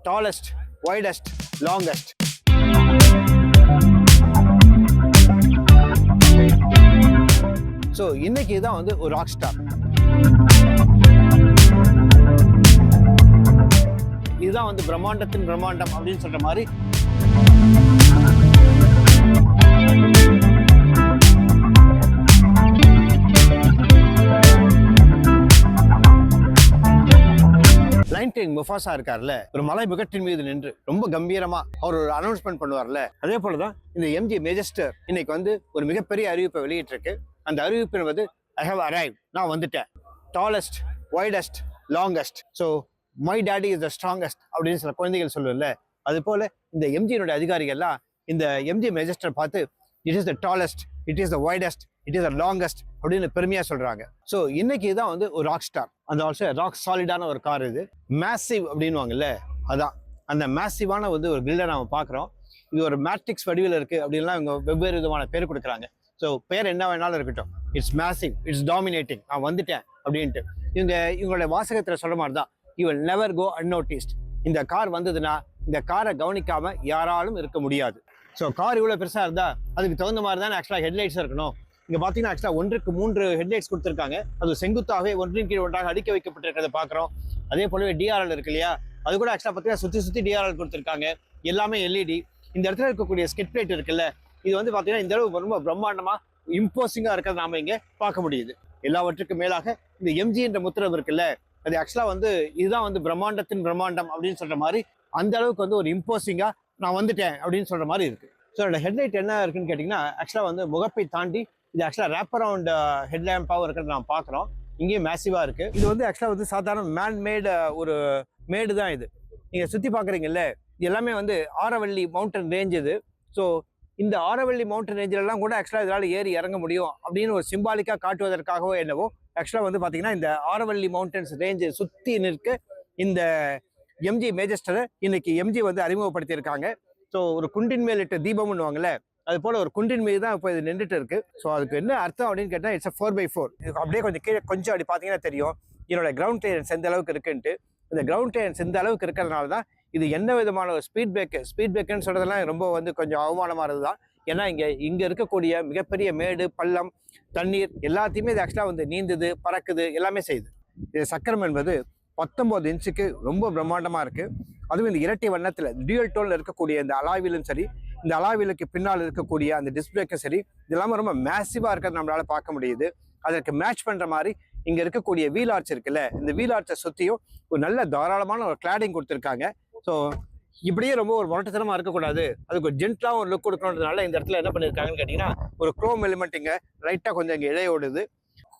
Tallest, widest, longest. So இன்னைக்கு தான் வந்து ஒரு ராக் ஸ்டார். இதுதான் வந்து பிரம்மாண்டத்தின் பிரம்மாண்டம் அப்படின்னு சொல்ற மாதிரி. லைன் கிங் முஃபாசா இருக்கார்ல, ஒரு மலை முகட்டின் மீது நின்று ரொம்ப கம்பீரமா அவர் ஒரு அனௌன்ஸ்மெண்ட் பண்ணுவார்ல, அதே போலதான் இந்த எம்ஜி மெஜஸ்டர் இன்னைக்கு வந்து ஒரு மிகப்பெரிய அறிவிப்பை வெளியிட்டிருக்கு. அந்த அறிவிப்பு வந்து ஐ ஹவ் அரைவ், நான் வந்துட்டேன். Tallest, widest, longest. So my daddy is the strongest அப்படின்னு சில குழந்தைகள் சொல்லும்ல, அது போல இந்த எம்ஜியினுடைய அதிகாரிகள்லாம் இந்த எம்ஜி மெஜஸ்டர் பார்த்து it is the tallest, it is the widest, it is the longest அப்படின்னு பெருமையா சொல்றாங்க. ஸோ இன்னைக்கு தான் வந்து ஒரு ராக் ஸ்டார், அந்த ஆல்சோ ராக் சாலிடான ஒரு கார். இது மேசிவ் அப்படின்வாங்கல்ல, அதான் அந்த மேசிவான வந்து ஒரு கில்டை நாம பார்க்குறோம். இது ஒரு மேட்ரிக்ஸ் வடிவில் இருக்கு அப்படின்லாம் இவங்க வெவ்வேறு விதமான பேர் கொடுக்குறாங்க. ஸோ பேர் என்ன வேணாலும் இருக்கட்டும், இட்ஸ் மேசிவ், இட்ஸ் டாமினேட்டிங், நான் வந்துட்டேன் அப்படின்ட்டு இவங்களுடைய வாசகத்தில் சொல்ற மாதிரி தான், you will never go unnoticed. இந்த கார் வந்ததுன்னா இந்த காரை கவனிக்காம யாராலும் இருக்க முடியாது. ஸோ கார் இவ்வளோ பெருசாக இருந்தால் அதுக்கு தகுந்த மாதிரி தான் ஆக்சுவலாக ஹெட்லைட்ஸ் இருக்கணும். இங்கே பார்த்தீங்கன்னா ஆக்சுவலாக 1க்கு 3 ஹெட்லைட்ஸ் கொடுத்துருக்காங்க. அது செங்குத்தாகவே ஒன்றின் கீழ் ஒன்றாக அடுக்க வைக்கப்பட்டிருக்கிறத பார்க்குறோம். அதே போலவே டிஆர்எல் இருக்கு இல்லையா, அது கூட ஆக்சுவலாக பார்த்தீங்கன்னா சுற்றி டிஆர்எல் கொடுத்துருக்காங்க. எல்லாமே எல்இடி. இந்த இடத்துல இருக்கக்கூடிய ஸ்கெட் பிளேட் இருக்குல்ல, இது வந்து பார்த்தீங்கன்னா இந்த அளவு ரொம்ப பிரம்மாண்டமாக இம்போசிங்காக இருக்கிறத நாம இங்கே பார்க்க முடியுது. எல்லாவற்றுக்கும் மேலாக இந்த எம்ஜி என்ற முத்திரம் இருக்குல்ல, அது ஆக்சுவலாக வந்து இதுதான் வந்து பிரம்மாண்டத்தின் பிரம்மாண்டம் அப்படின்னு சொல்ற மாதிரி, அந்த அளவுக்கு வந்து ஒரு இம்போசிங்காக நான் வந்துட்டேன் அப்படின்னு சொல்ற மாதிரி இருக்கு. ஸோ என்னோட ஹெட்லைட் என்ன இருக்குன்னு கேட்டிங்கன்னா, ஆக்சுவலாக வந்து முகப்பை தாண்டி இது ஆக்சுவலாக ரேப் அரவுண்ட் ஹெட்லேம்பாகவும் இருக்கிறத நான் பார்க்குறோம். இங்கேயும் மேசிவாக இருக்கு. இது வந்து ஆக்சுவலாக வந்து சாதாரண மேன்மேடு ஒரு மேடு தான். இது நீங்கள் சுற்றி பார்க்குறீங்கல்ல, இது எல்லாமே வந்து ஆரவள்ளி மவுண்டன் ரேஞ்ச் இது. ஸோ இந்த ஆரவள்ளி மவுண்டன் ரேஞ்சிலெல்லாம் கூட ஆக்சுவலாக இதனால் ஏறி இறங்க முடியும் அப்படின்னு ஒரு சிம்பாலிக்காக காட்டுவதற்காகவோ என்னவோ ஆக்சுவலாக வந்து பார்த்தீங்கன்னா இந்த ஆரவள்ளி மவுண்டன்ஸ் ரேஞ்சை சுற்றி நிற்க இந்த எம்ஜி மெஜஸ்டரை இன்னைக்கு எம்ஜி வந்து அறிமுகப்படுத்தியிருக்காங்க. ஸோ ஒரு குண்டின் மேல் இட்ட தீபம்னு வாங்கல, அது போல ஒரு குண்டின் மீது தான் இப்போ இது நின்றுட்டு இருக்கு. ஸோ அதுக்கு என்ன அர்த்தம் அப்படின்னு கேட்டால், இட்ஸ் 4x4. இது அப்படியே கொஞ்சம் கீழே கொஞ்சம் அப்படி பார்த்தீங்கன்னா தெரியும் என்னோட கிரவுண்ட் கிளியரன்ஸ் எந்த அளவுக்கு இருக்குன்ட்டு. இந்த கிரவுண்ட் கிளியரன்ஸ் இந்த அளவுக்கு இருக்கிறதுனால தான் இது என்ன விதமான ஒரு ஸ்பீட் பிரேக்குன்னு சொல்றதெல்லாம் ரொம்ப வந்து கொஞ்சம் அவமானமானது தான். ஏன்னா இங்கே இருக்கக்கூடிய மிகப்பெரிய மேடு, பள்ளம், தண்ணீர் எல்லாத்தையுமே இது ஆக்சுவலாக வந்து நீந்துது, பறக்குது, எல்லாமே செய்யுது. இது சக்கரம் என்பது 19 இன்ச்சுக்கு ரொம்ப பிரம்மாண்டமாக இருக்குது. அதுவும் இந்த இரட்டை வண்ணத்தில் டியூயல் டோனில் இருக்கக்கூடிய இந்த அலாவிலும் சரி, இந்த அலாவிலுக்கு பின்னால் இருக்கக்கூடிய அந்த டிஸ்பிளேக்கும் சரி, இது எல்லாமே ரொம்ப மேசிவாக இருக்கிறது நம்மளால பார்க்க முடியுது. அதற்கு மேட்ச் பண்ணுற மாதிரி இங்கே இருக்கக்கூடிய வீல் ஆர்ச் இருக்குல்ல, இந்த வீல் ஆர்ச்சை சுற்றியும் ஒரு நல்ல தாராளமான ஒரு கிளாடிங் கொடுத்துருக்காங்க. ஸோ இப்படியே ரொம்ப ஒரு முரட்டுத்தனமாக இருக்கக்கூடாது, அதுக்கு ஒரு ஜென்ட்லாக ஒரு லுக் கொடுக்கணுன்றதுனால இந்த இடத்துல என்ன பண்ணியிருக்காங்கன்னு கேட்டிங்கன்னா, ஒரு குரோம் எலிமெண்ட் இங்கே லைட்டாக கொஞ்சம் இங்கே இழையோடுது.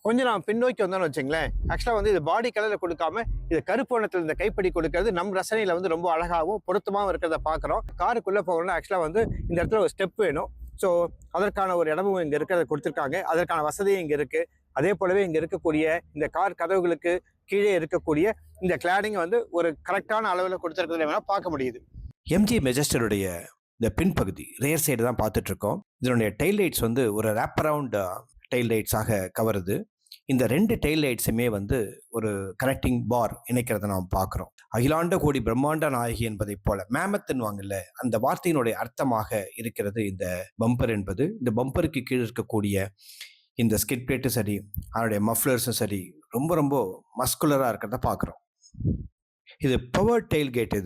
கொஞ்சம் நான் பின்னோக்கி வந்தோன்னு வச்சுங்களேன், ஆக்சுவலாக வந்து இது பாடி கலரில் கொடுக்காம இது கருப்பு வண்ணத்தில் இந்த கைப்படி கொடுக்கறது நம் ரசனையில் வந்து ரொம்ப அழகாகவும் பொருத்தமாகவும் இருக்கிறத பார்க்குறோம். காருக்குள்ளே போகணும்னா ஆக்சுவலாக வந்து இந்த இடத்துல ஒரு ஸ்டெப் வேணும். ஸோ அதற்கான ஒரு இடமும் இங்கே இருக்கிறத கொடுத்துருக்காங்க, அதற்கான வசதியும் இங்கே இருக்குது. அதே போலவே இங்கே இருக்கக்கூடிய இந்த கார் கதவுகளுக்கு கீழே இருக்கக்கூடிய இந்த கிளாடிங் வந்து ஒரு கரெக்டான அளவில் கொடுத்துருக்கிறத வேணால் பார்க்க முடியுது. எம்ஜி மெஜஸ்டருடைய இந்த பின்பகுதி ரேர் சைடு தான் பார்த்துட்டு இருக்கோம். இதனுடைய டெயில் லைட்ஸ் வந்து ஒரு ரேப் அரவுண்ட் டெயில் லைட்ஸாக கவருது. இந்த 2 டெயில் லைட்ஸுமே வந்து ஒரு கனெக்டிங் பார் இணைக்கிறத நாம் பார்க்குறோம். அகிலாண்ட கோடி பிரம்மாண்ட நாயகி என்பதை போல மேமத்துன்னு வாங்கல, அந்த வார்த்தையினுடைய அர்த்தமாக இருக்கிறது இந்த பம்பர் என்பது. இந்த பம்பருக்கு கீழே இருக்கக்கூடிய இந்த ஸ்கிட் பிளேட்டும் சரி, அதனுடைய மஃப்ளர்ஸும் சரி, ரொம்ப ரொம்ப மஸ்குலராக இருக்கிறத பார்க்குறோம். இது பவர் டெயில் கேட்.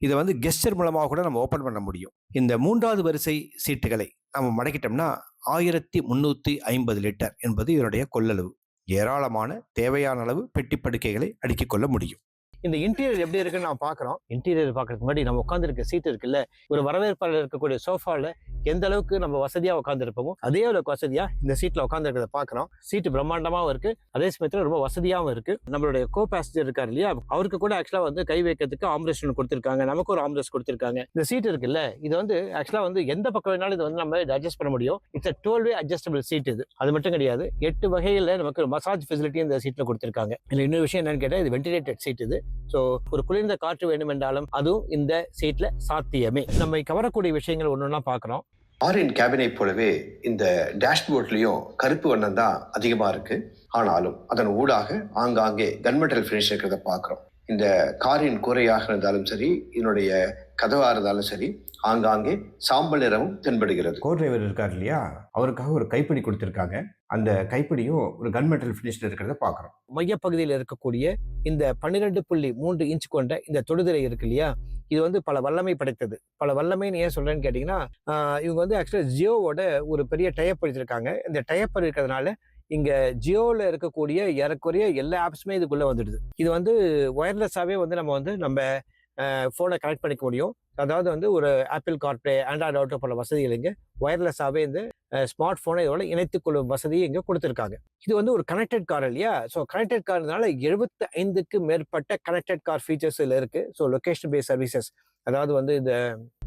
இதை வந்து கெஸ்டர் மூலமாக கூட நம்ம ஓப்பன் பண்ண முடியும். இந்த 3வது வரிசை சீட்டுகளை நம்ம மடக்கிட்டோம்னா 1350 லிட்டர் என்பது இதனுடைய கொள்ளளவு. ஏராளமான தேவையான அளவு பெட்டி படுக்கைகளை அடுக்கிக் கொள்ள முடியும். இந்த இன்டீரியர் எப்படி இருக்குன்னு நான் பார்க்குறோம். இன்டீரியர் பார்க்கறதுக்கு முன்னாடி நம்ம உட்காந்துருக்க சீட் இருக்குல்ல, ஒரு வரவேற்பாளர் இருக்கக்கூடிய சோஃபாவில் எந்த அளவுக்கு நம்ம வசதியாக உட்காந்துருப்போமோ அதே அளவுக்கு வசதியாக இந்த சீட்டில் உட்காந்துருக்கிறத பார்க்குறோம். சீட்டு பிரம்மாண்டமாகவும் இருக்குது, அதே சமயத்தில் ரொம்ப வசதியாகவும் இருக்குது. நம்மளுடைய கோ பேசஞ்சர் இருக்கார் இல்லையா, அவருக்கு கூட ஆக்சுவலாக வந்து கை வைக்கிறதுக்கு ஆம்ரெஸ்ட் கொடுத்துருக்காங்க, நமக்கு ஒரு ஆம்ரெஸ்ட் கொடுத்துருக்காங்க. இந்த சீட் இருக்குல்ல, இது வந்து ஆக்சுவலாக வந்து எந்த பக்கம் வேணாலும் இது வந்து நம்ம அட்ஜஸ்ட் பண்ண முடியும். It's a 12-way adjustable seat. இது அது மட்டும் கிடையாது, 8 வகையில் நமக்கு மசாஜ் ஃபெசிலிட்டி இந்த சீட்டில் கொடுத்துருக்காங்க. இல்லை இன்னொரு விஷயம் என்னன்னு கேட்டால், இது வென்டிலேட்டட் சீட். இது ஸோ ஒரு குளிர்ந்த காற்று வேண்டும் என்றாலும் அதுவும் இந்த சீட்ல சாத்தியமே. நம்ம கவரக்கூடிய விஷயங்கள் ஒன்னொன்னா பார்க்குறோம். ஆரின் கேபினை போலவே இந்த டேஷ்போர்ட்லயும் கருப்பு வண்ணம் தான் அதிகமா இருக்கு. ஆனாலும் அதன் ஊடாக ஆங்காங்கே கன்மெட்டல் ஃபினிஷ் இருக்கிறத பார்க்குறோம். இந்த காரின் கூரையாக இருந்தாலும் சரி, இதனுடைய கதவாக இருந்தாலும் சரி, ஆங்காங்கே சாம்பல் நிறமும் தென்படுகிறது. கோ டிரைவர் இருக்கார் இல்லையா, அவருக்காக ஒரு கைப்பிடி கொடுத்திருக்காங்க. அந்த கைப்பிடியும் ஒரு கன்மெட்டல் ஃபினிஷ்ல இருக்கிறத பார்க்குறோம். மையப்பகுதியில் இருக்கக்கூடிய இந்த 12.3 இன்ச் கொண்ட இந்த தொடுதிரை இருக்கு இல்லையா, இது வந்து பல வல்லமை படைத்தது. பல வல்லமைன்னு ஏன் சொல்றேன்னு கேட்டீங்கன்னா, இவங்க வந்து ஆக்சுவலா ஜியோவோட ஒரு பெரிய டைப் எடுத்திருக்காங்க. இந்த டைப் இருக்கிறதுனால இங்க ஜியோல இருக்கக்கூடிய ஏறக்குறைய எல்லா ஆப்ஸுமே இதுக்குள்ள வந்துடுது. இது வந்து ஒயர்லெஸ்ஸாவே வந்து நம்ம ஃபோனை கனெக்ட் பண்ணிக்க முடியும். அதாவது வந்து ஒரு ஆப்பிள் கார்ப்ளே, ஆண்ட்ராய்டு ஆட்டோ போல வசதிகள் இங்க ஒயர்லெஸ்ஸாவே இந்த ஸ்மார்ட் போனை இதோட இணைத்துக் கொள்ளும் வசதியை இங்க கொடுத்திருக்காங்க. இது வந்து ஒரு கனெக்டட் கார் இல்லையா, ஸோ கனெக்டட் கார்னால 75க்கு மேற்பட்ட கனெக்டட் கார் ஃபீச்சர்ஸ் இதுல இருக்கு. ஸோ லொகேஷன் பேஸ்ட் சர்வீசஸ், அதாவது வந்து இந்த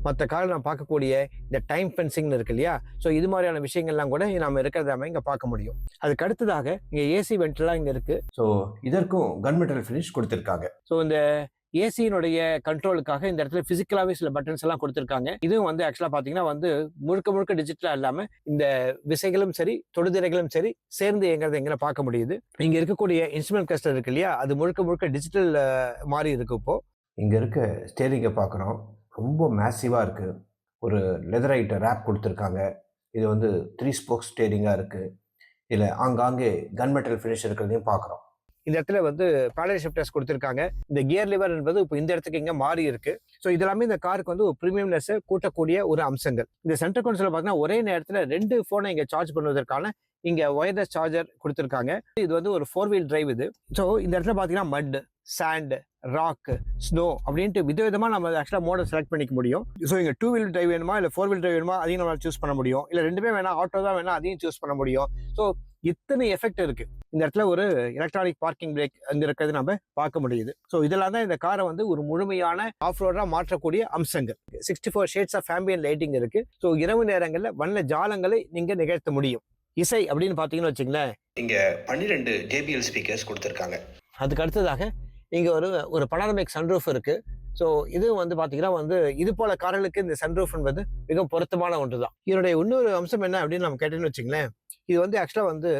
மற்ற காரில் நான் பார்க்கக்கூடிய இந்த டைம் ஃபென்சிங்னு இருக்கு இல்லையா, ஸோ இது மாதிரியான விஷயங்கள்லாம் கூட நம்ம இருக்கிறத இங்கே பார்க்க முடியும். அதுக்கு அடுத்ததாக இங்கே ஏசி வென்ட்லாம் இங்கே இருக்கு. ஸோ இதற்கும் கன்மெட்டல் ஃபினிஷ் கொடுத்துருக்காங்க. ஸோ இந்த ஏசியினுடைய கண்ட்ரோலுக்காக இந்த இடத்துல பிசிக்கலாவே சில பட்டன்ஸ் எல்லாம் கொடுத்துருக்காங்க. இதுவும் வந்து ஆக்சுவலா பாத்தீங்கன்னா வந்து முழுக்க டிஜிட்டலா இல்லாம இந்த விசைகளும் சரி தொடுதிரைகளும் சரி சேர்ந்து இயங்குறதை எங்க பார்க்க முடியுது. இங்க இருக்கக்கூடிய இன்ஸ்ட்ருமெண்ட் கிளஸ்டர் இருக்கு இல்லையா, அது முழுக்க டிஜிட்டல் மாதிரி இருக்கு. இப்போ இங்க இருக்க ஸ்டேரிங்கை பார்க்குறோம், ரொம்ப மேசிவா இருக்கு. ஒரு லெதரைட் ரேப் கொடுத்துருக்காங்க. இது வந்து 3 ஸ்போக் ஸ்டேரிங்கா இருக்கு. இதுல ஆங்காங்கே கன்மெட்டல் ஃபினிஷ் இருக்கிறதையும் பார்க்குறோம். இந்த இடத்துல வந்து பேடல் ஷிஃப்டர்ஸ் கொடுத்துருக்காங்க. இந்த கியர் லிவர் என்பது இப்போ இந்த இடத்துக்கு இங்கே மாறி இருக்கு. ஸோ இதெல்லாமே இந்த காருக்கு வந்து ஒரு ப்ரீமியம்னஸ் கூட்டக்கூடிய ஒரு அம்சங்கள். இந்த சென்டர் கன்சோல் பார்த்தீங்கன்னா ஒரே நேரத்தில் 2 ஃபோனை இங்கே சார்ஜ் பண்ணுவதற்கான இங்க ஒயர்லெஸ் சார்ஜர் கொடுத்துருக்காங்க. இது வந்து ஒரு 4 வீல் டிரைவ் இது. ஸோ இந்த இடத்துல பார்த்தீங்கன்னா மட், சாண்ட், ராக், ஸ்னோ அப்படின்ட்டு விதவிதமா நம்ம ஆக்சுவலா மாடல் செலக்ட் பண்ணிக்க முடியும். ஸோ இங்க 2 வீல் டிரைவ் வேணுமா இல்லை 4 வீல் டிரைவ் வேணுமா அதையும் நம்ம சூஸ் பண்ண முடியும். இல்லை ரெண்டுமே வேணா ஆட்டோ தான் வேணா அதையும் சூஸ் பண்ண முடியும். ஸோ இத்தனை எஃபெக்ட் இருக்கு. இந்த இடத்துல ஒரு எலக்ட்ரானிக் பார்க்கிங் பிரேக் அங்க இருக்கிறது நம்ம பார்க்க முடியுது. ஸோ இதெல்லாம் தான் இந்த காரை வந்து ஒரு முழுமையான ஆஃப் ரோடா மாற்றக்கூடிய அம்சங்கள். 64 ஷேட்ஸ் ஆஃப் ஆம்பியன்ட் லைட்டிங் இருக்கு. ஸோ இரவு நேரங்களில் வண்ண ஜாலங்களை நீங்க நிகழ்த்த முடியும். இசை அப்படின்னு பாத்தீங்கன்னு வச்சுங்களேன், இங்க 12 JBL ஸ்பீக்கர்ஸ் கொடுத்துருக்காங்க. அதுக்கு அடுத்ததாக இங்க ஒரு பனாரமிக் சன்ரூஃப் இருக்கு. ஸோ இது வந்து பாத்தீங்கன்னா வந்து இது போல கார்களுக்கு இந்த சன்ரூஃப் என்பது மிக பொருத்தமான ஒன்று தான். இதனுடைய இன்னொரு அம்சம் என்ன அப்படின்னு நம்ம கேட்டோம்னு வச்சுங்களேன், இது வந்து ஆக்சுவலா வந்து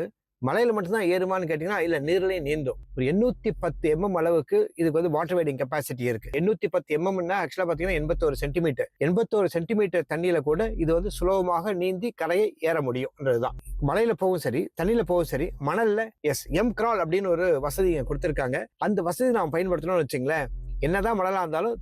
மலையில மட்டும்தான் ஏறுமான்னு கேட்டீங்கன்னா இல்ல, நீர்லயும் நீந்தும். ஒரு 810 mm அளவுக்கு இதுக்கு வந்து வாட்டர் வெயிட்டிங் கெப்பாசிட்டி இருக்கு. 810 mmன்னா ஆக்சுவலா பாத்தீங்கன்னா 81 சென்டிமீட்டர். 81 சென்டிமீட்டர் தண்ணியில கூட இது வந்து சுலபமாக நீந்தி கரையை ஏற முடியும்ன்றதுதான். மலையில போகும் சரி, தண்ணியில போகும் சரி, மணல்ல எம் கிரால் அப்படின்னு ஒரு வசதி கொடுத்திருக்காங்க. அந்த வசதி நாம் பயன்படுத்தணும்னு வச்சுங்களேன், என்னதான் மணலா இருந்தாலும்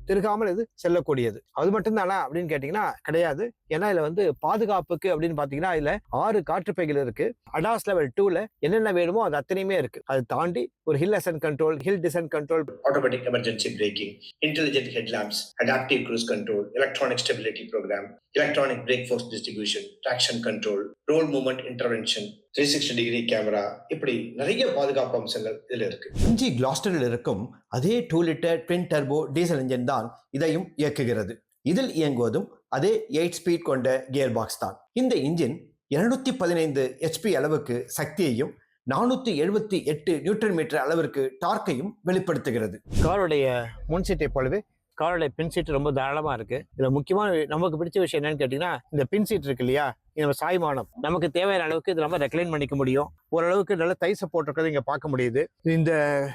திருகாமல் இது செல்லக்கூடியது. அது மட்டும் தானா அப்படின்னு கேட்டீங்கன்னா கிடையாது. ஏன்னா இதுல வந்து பாதுகாப்புக்கு அப்படின்னு பாத்தீங்கன்னா இதுல 6 காற்றுப்பைகள் இருக்கு. அடாஸ் லெவல் 2ல என்னென்ன வேணுமோ அது அத்தனையுமே இருக்கு. அது தாண்டி ஒரு hill ascent control, hill descent control, automatic emergency braking, intelligent headlamps, adaptive cruise control, electronic stability programme, electronic brake force distribution, traction control, roll movement intervention, 360 degree camera, இப்படி நிறைய பாதுகாப்பு அம்சங்கள் இதுல இருக்கு. MG கிளாஸ்டரில் இருக்கும் அதே 2 litre twin turbo diesel engine தான் இதையும் இயக்குகிறது. இதில் இயங்குவதும் அதே 8 ஸ்பீட் கொண்ட கியர் பாக்ஸ் தான். இந்த இன்ஜின் 215 HP அளவுக்கு சக்தியையும் 478 நியூட்டன் மீட்டர் அளவிற்கு டார்க்கையும் வெளிப்படுத்துகிறது. காருடைய முன் சீட்டை போலவே காருடைய பின் சீட் ரொம்ப தாராளமா இருக்கு. இதுல முக்கியமான நமக்கு பிடிச்ச விஷயம் என்னன்னு கேட்டீங்கன்னா, இந்த பின் சீட் இருக்கு இல்லையா, நம்ம சாய்மானம் நமக்கு தேவையான அளவுக்கு இது நம்ம ரெக்ளைன் பண்ணிக்க முடியும். ஓரளவுக்கு நல்ல தை சப்போர்ட் இருக்கிறது இங்க பார்க்க முடியுது. இந்த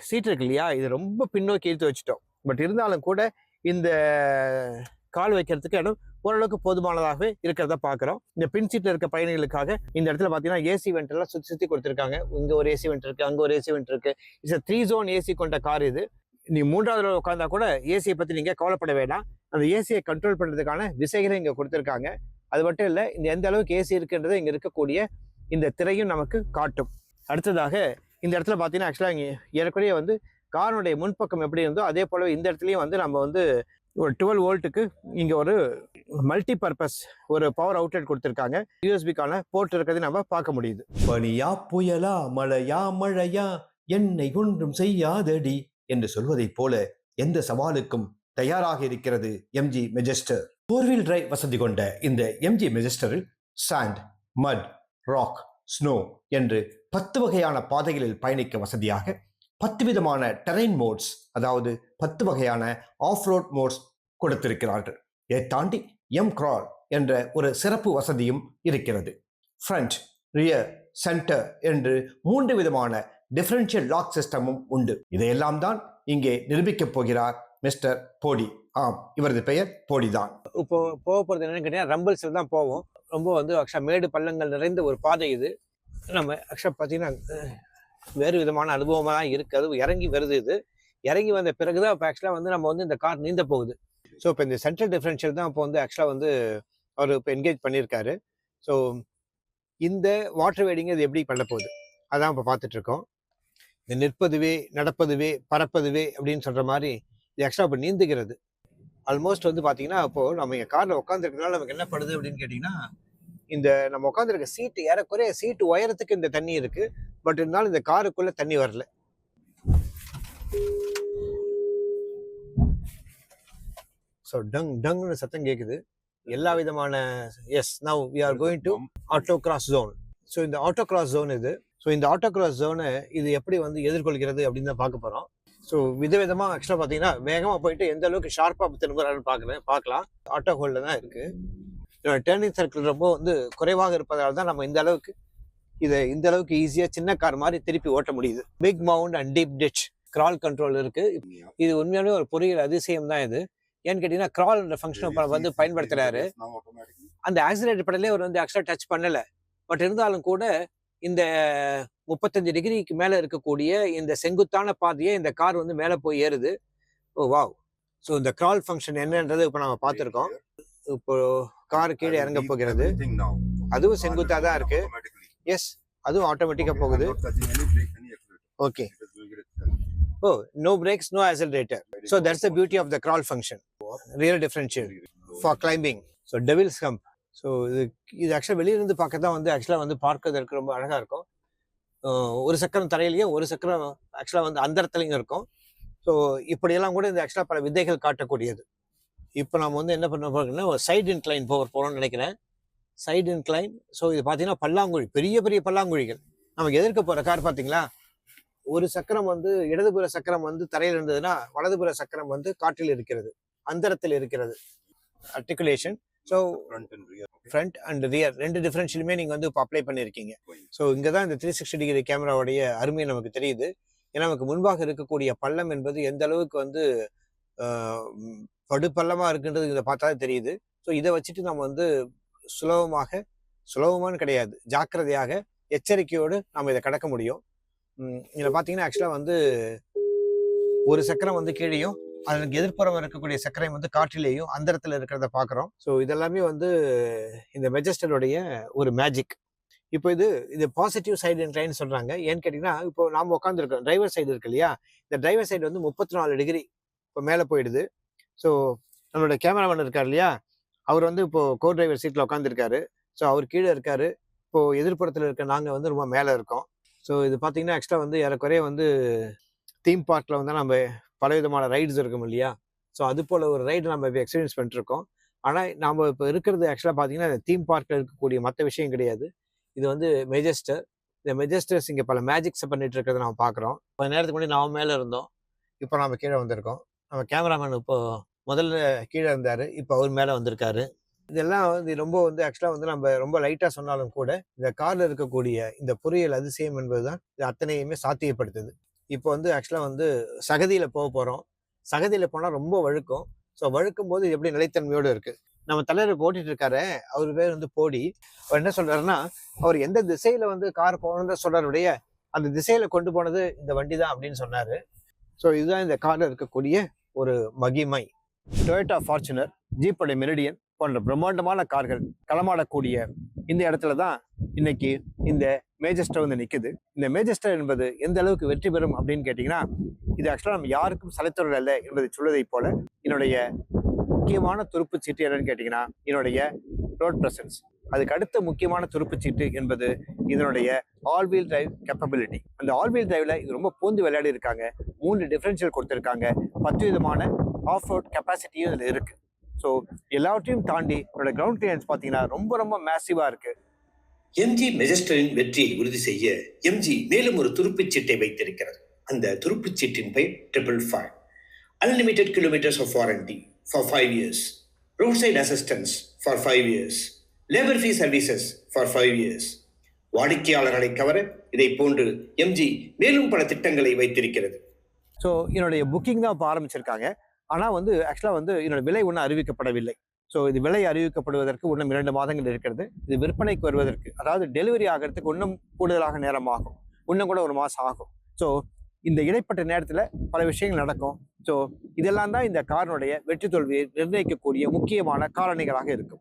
சீட் இருக்கு இல்லையா, இது ரொம்ப பின்னோக்கி இழுத்து வச்சுட்டோம். பட் இருந்தாலும் கூட இந்த கால் வைக்கிறதுக்கு இடம் ஓரளவுக்கு போதுமானதாகவே இருக்கிறத பாக்குறோம். இந்த பின் சீட்ல இருக்க பயணிகளுக்காக இந்த இடத்துல பாத்தீங்கன்னா ஏசி வெண்ட் எல்லாம் சுத்தி கொடுத்திருக்காங்க. இங்க ஒரு ஏசி வெண்ட் இருக்கு, அங்க ஒரு ஏசி வெண்ட் இருக்கு. இட்ஸ் 3 zone ஏசி கொண்ட கார் இது. நீ 3வது உட்கார்ந்தா கூட ஏசியை பத்தி நீங்க கவலைப்பட வேண்டாம். அந்த ஏசியை கண்ட்ரோல் பண்றதுக்கான விசைகளை இங்க கொடுத்திருக்காங்க. அது மட்டும் இல்ல, இந்த எந்த அளவுக்கு ஏசி இருக்குன்றதை இங்க இருக்கக்கூடிய இந்த திரையும் நமக்கு காட்டும். அடுத்ததாக இந்த இடத்துல பாத்தீங்கன்னா ஆக்சுவலா இங்க ஏறக்குறைய வந்து காருடைய முன்பக்கம் எப்படி இருந்தோ அதே போல இந்த இடத்துலயும் வந்து நம்ம வந்து ஒரு 12 வோல்ட்டுக்கு இங்க ஒரு மல்டி பர்பஸ் ஒரு பவர் அவுட்லெட் கொடுத்திருக்காங்க. யூஎஸ்பிக்கான போர்ட் இருக்கிறது நம்ம பார்க்க முடியுது. பனியா புயலா மழையா என்னை ஒன்றும் செய்யாதடி என்று சொல்வதை போல எந்த சவாலுக்கும் தயாராக இருக்கிறது MG மெஜஸ்டர். 4 வீல் டிரைவ் வசதி கொண்ட இந்த MG மெஜஸ்டரில் சாண்ட், மட், ராக், ஸ்னோ என்று 10 வகையான பாதைகளில் பயணிக்க வசதியாக 10 விதமான டெரைன் மோட்ஸ், அதாவது 10 வகையான ஆஃப் ரோட் மோட்ஸ் கொடுத்திருக்கிறார்கள். இதை தாண்டி எம் கிரால் என்ற ஒரு சிறப்பு வசதியும் இருக்கிறது. ஃப்ரண்ட், ரியர், சென்டர் என்று 3 விதமான டிஃபரன்ஷியல் லாக் சிஸ்டமும் உண்டு. இதையெல்லாம் தான் இங்கே நிரூபிக்கப் போகிறார் மிஸ்டர் போடி. ஆம், இவரது பெயர் போடி தான். இப்போ போக போகிறது என்னன்னு கேட்டீங்கன்னா ரம்பிள்ஸில் தான் போவோம். ரொம்ப வந்து ஆக்சுவலாக மேடு பள்ளங்கள் நிறைந்த ஒரு பாதை இது. நம்ம ஆக்சுவலாக பார்த்தீங்கன்னா வேறு விதமான அனுபவமாக தான் இருக்குது. அது இறங்கி வருது. இது இறங்கி வந்த பிறகு தான் இப்போ ஆக்சுவலாக வந்து நம்ம வந்து இந்த கார் நீந்த போகுது. ஸோ இப்போ இந்த சென்ட்ரல் டிஃபரன்ஷியல் தான் இப்போ வந்து ஆக்சுவலாக வந்து அவர் இப்போ என்கேஜ் பண்ணியிருக்காரு. ஸோ இந்த வாட்டர் வெயிடிங் இது எப்படி பண்ண போகுது அதான் இப்போ பார்த்துட்டு இருக்கோம். இந்த நிற்பதுவே நடப்பதுவே பறப்பதுவே அப்படின்னு சொல்கிற மாதிரி இது ஆக்சுவலாக இப்போ நீந்துகிறது. ஆல்மோஸ்ட் வந்து பார்த்தீங்கன்னா இப்போது நம்ம இங்கே காரில் உட்காந்துருக்கனால நமக்கு என்ன பண்ணுது அப்படின்னு கேட்டிங்கன்னா, இந்த நம்ம உட்காந்துருக்க சீட்டு ஏறக்குறைய சீட்டு உயரத்துக்கு இந்த தண்ணி இருக்குது. பட் இருந்தாலும் இந்த காருக்குள்ளே தண்ணி வரல. ஸோ டங் டங்னு சத்தம் கேட்குது. எல்லா விதமான as now we are going to auto cross zone. So இந்த ஆட்டோ கிராஸ் ஜோன் இது. ஸோ இந்த ஆட்டோ கிராஸ் ஜோனை இது எப்படி வந்து எதிர்கொள்கிறது அப்படின்னு தான் பார்க்க போகிறோம். ஸோ விதவிதமாக ஆக்சுவலாக பார்த்தீங்கன்னா வேகமாக போயிட்டு எந்த அளவுக்கு ஷார்ப்பாக திரும்புறாருன்னு பார்க்கலாம். ஆட்டோ ஹோல்டில் தான் இருக்குது. டேர்னிங் சர்க்கிள் ரொம்ப வந்து குறைவாக இருப்பதால் தான் நம்ம இந்த அளவுக்கு ஈஸியாக சின்ன கார் மாதிரி திருப்பி ஓட்ட முடியுது. Big mound and deep ditch crawl control இருக்குது. இது உண்மையாலுமே ஒரு பொறியியல் அதிசயம் தான் இது. ஏன்னு கேட்டீங்கன்னா கிரால் ஃபங்க்ஷன் வந்து பயன்படுத்துறாரு. அந்த ஆக்சிலேட்டர் படலே அவர் வந்து ஆக்சுவலாக டச் பண்ணலை. பட் இருந்தாலும் கூட இந்த 35 டிகிரிக்கு மேலே இருக்கக்கூடிய இந்த செங்குத்தான பாதையை இந்த கார் வந்து மேலே போய் ஏறுது. ஓ வாவ். ஸோ இந்த கிரால் ஃபங்க்ஷன் என்னன்றது இப்போ நம்ம பார்த்துருக்கோம். இப்போ கார் கீழே இறங்க போகிறது. அதுவும் செங்குத்தாக தான் இருக்கு. எஸ், அதுவும் ஆட்டோமேட்டிக்காக போகுது. Okay. O, no brakes, no accelerator. So that's the beauty of the crawl function. Rear differential for climbing. So devil's hump. So இது ஆக்சுவலாக வெளியிருந்து பார்க்க தான் வந்து ஆக்சுவலாக வந்து பார்க்கறதுக்கு ரொம்ப அழகாக இருக்கும். ஒரு சக்கரம் தரையிலையும் ஒரு சக்கரம் ஆக்சுவலாக வந்து அந்தரத்துலையும் இருக்கும். ஸோ இப்படியெல்லாம் கூட இந்த ஆக்சுவலாக பல வித்தைகள் காட்டக்கூடியது. இப்போ நம்ம வந்து என்ன பண்ண போகிறோம்னா ஒரு சைடு இன்க்ளைன் போகிறோம்னு நினைக்கிறேன். Side incline. ஸோ இது பார்த்தீங்கன்னா பல்லாங்குழி, பெரிய பெரிய பல்லாங்குழிகள். நமக்கு எதிர்க்க போகிற கார் பார்த்தீங்களா, ஒரு சக்கரம் வந்து இடதுபுற சக்கரம் வந்து தரையில் இருந்ததுன்னா வலதுபுற சக்கரம் வந்து காற்றில் இருக்கிறது, அந்தரத்தில் இருக்கிறது. Articulation. So front and rear ரெண்டு டிஃபரன்ஷியலுமே நீங்கள் வந்து இப்போ அப்ளை பண்ணியிருக்கீங்க. ஸோ இங்கே தான் இந்த 360 டிகிரி கேமராவுடைய அருமை நமக்கு தெரியுது. ஏன்னா நமக்கு முன்பாக இருக்கக்கூடிய பள்ளம் என்பது எந்த அளவுக்கு வந்து படுப்பள்ளமாக இருக்குன்றது இதை பார்த்தா தெரியுது. ஸோ இதை வச்சுட்டு நம்ம வந்து சுலபமானு கிடையாது, ஜாக்கிரதையாக எச்சரிக்கையோடு நம்ம இதை கடக்க முடியும். இதில் பார்த்தீங்கன்னா ஆக்சுவலாக வந்து ஒரு சக்கரம் வந்து கீழேயும் அதற்கு எதிர்ப்புறம் இருக்கக்கூடிய சக்கரம் வந்து காற்றிலேயும் அந்தரத்தில் இருக்கிறத பார்க்குறோம். ஸோ இதெல்லாமே வந்து இந்த மெஜஸ்டருடைய ஒரு மேஜிக். இப்போ இது பாசிட்டிவ் சைடு இன்க்ளைன் சொல்கிறாங்க. ஏன்னு கேட்டிங்கன்னா இப்போ நாம் உட்காந்துருக்கோம், டிரைவர் சைடு இருக்கு இல்லையா, இந்த டிரைவர் சைடு வந்து 34 டிகிரி இப்போ மேலே போயிடுது. ஸோ நம்மளோட கேமராமேன் இருக்கார் இல்லையா, அவர் வந்து இப்போது கோ டிரைவர் சீட்டில் உட்காந்துருக்காரு. ஸோ அவர் கீழே இருக்கார். இப்போது எதிர்ப்புறத்தில் இருக்க நாங்கள் வந்து ரொம்ப மேலே இருக்கோம். ஸோ இது பார்த்தீங்கன்னா ஆக்சுவலாக வந்து ஏறக்குறைய வந்து தீம் பார்க்கில் வந்து நம்ம பலவிதமான ரைட்ஸ் இருக்கும் இல்லையா, ஸோ அது போல் ஒரு ரைடு நம்ம இப்போ எக்ஸ்பீரியன்ஸ் பண்ணிட்டுருக்கோம். ஆனால் நாம் இப்போ இருக்கிறது ஆக்சுவலாக பார்த்தீங்கன்னா தீம் பார்க்கில் இருக்கக்கூடிய மற்ற விஷயம் கிடையாது. இது வந்து மெஜஸ்டர். இந்த மெஜஸ்டர்ஸ் இங்கே பல மேஜிக்ஸை பண்ணிட்டு இருக்கிறத நம்ம பார்க்குறோம். கொஞ்ச நேரத்துக்கு முன்னாடி நாம் மேலே இருந்தோம், இப்போ நம்ம கீழே வந்திருக்கோம். நம்ம கேமராமேன் இப்போ முதல்ல கீழே இருந்தார், இப்போ அவர் மேலே வந்திருக்காரு. இதெல்லாம் வந்து ரொம்ப வந்து ஆக்சுவலாக வந்து நம்ம ரொம்ப லைட்டாக சொன்னாலும் கூட இந்த காரில் இருக்கக்கூடிய இந்த பொறியியல் அதிசயம் என்பது தான் இது அத்தனையுமே சாத்தியப்படுத்துது. இப்போ வந்து ஆக்சுவலாக வந்து சகதியில் போக போகிறோம். சகதியில் போனால் ரொம்ப வழுக்கும். ஸோ வழுக்கும் போது இது எப்படி நிலைத்தன்மையோடு இருக்குது. நம்ம தலைவர் ஓட்டிட்டு இருக்காரு, அவர் பேர் வந்து போடி. அவர் என்ன சொல்றாருன்னா, அவர் எந்த திசையில வந்து கார் போகணும்னு சொல்றாருடைய அந்த திசையில கொண்டு போனது இந்த வண்டி தான் அப்படின்னு சொன்னாரு. ஸோ இதுதான் இந்த கார்ல இருக்கக்கூடிய ஒரு மகிமை. டொயோட்டா ஃபார்ச்சுனர், ஜீப்போட மெரிடியன் போன்ற பிரம்மாண்டமான கார்கள் களமாடக்கூடிய இந்த இடத்துல தான் இன்னைக்கு இந்த மேஜஸ்டர் வந்து நிற்குது. இந்த மேஜஸ்டர் என்பது எந்த அளவுக்கு வெற்றி பெறும் அப்படின்னு கேட்டிங்கன்னா, இது ஆக்சுவலாக நம்ம யாருக்கும் சலைத்தொடர் அல்ல என்பதை சொல்வதை போல என்னுடைய முக்கியமான துருப்பு சீட்டு என்னன்னு கேட்டிங்கன்னா என்னுடைய ரோட் ப்ரெசன்ஸ். அதுக்கு அடுத்த முக்கியமான துருப்பு சீட்டு என்பது இதனுடைய ஆல் வீல் டிரைவ் கேப்பபிலிட்டி. அந்த ஆல் வீல் டிரைவ்ல இது ரொம்ப பூந்து விளையாடி இருக்காங்க. 3 டிஃபரன்ஷியல் கொடுத்துருக்காங்க. 10 விதமான ஆஃப் ரோட் கெப்பாசிட்டியும் இதில் இருக்கு. ஸோ எல்லாவற்றையும் தாண்டி என்னோட கிரவுண்ட் கிளியரன்ஸ் பார்த்தீங்கன்னா ரொம்ப ரொம்ப மேசிவா இருக்கு. எம்ஜி மெஜஸ்டரின் வெற்றியை உறுதி செய்ய எம்ஜி மேலும் ஒரு துருப்புச் சீட்டை வைத்திருக்கிறது. அந்த துருப்புச் சீட்டின் பெயர் 555. Unlimited kilometers of warranty for 5 years. Roadside assistance for 5 years. Labor fee services for 5 years. வாடிக்கையாளர்களை கவர இதை போன்று எம்ஜி மேலும் பல திட்டங்களை வைத்திருக்கிறது. ஸோ என்னுடைய புக்கிங் தான் இப்போ ஆரம்பிச்சிருக்காங்க. ஆனால் வந்து ஆக்சுவலாக வந்து என்னோட விலை ஒன்றும் அறிவிக்கப்படவில்லை. ஸோ இது விலை அறிவிக்கப்படுவதற்கு இன்னும் 2 மாதங்கள் இருக்கிறது. இது விற்பனைக்கு வருவதற்கு, அதாவது டெலிவரி ஆகிறதுக்கு இன்னும் கூடுதலாக நேரம் ஆகும். இன்னும் கூட 1 மாதம் ஆகும். ஸோ இந்த இடைப்பட்ட நேரத்தில் பல விஷயங்கள் நடக்கும். ஸோ இதெல்லாம் தான் இந்த காரினுடைய வெற்றி தோல்வியை நிர்ணயிக்கக்கூடிய முக்கியமான காரணிகளாக இருக்கும்.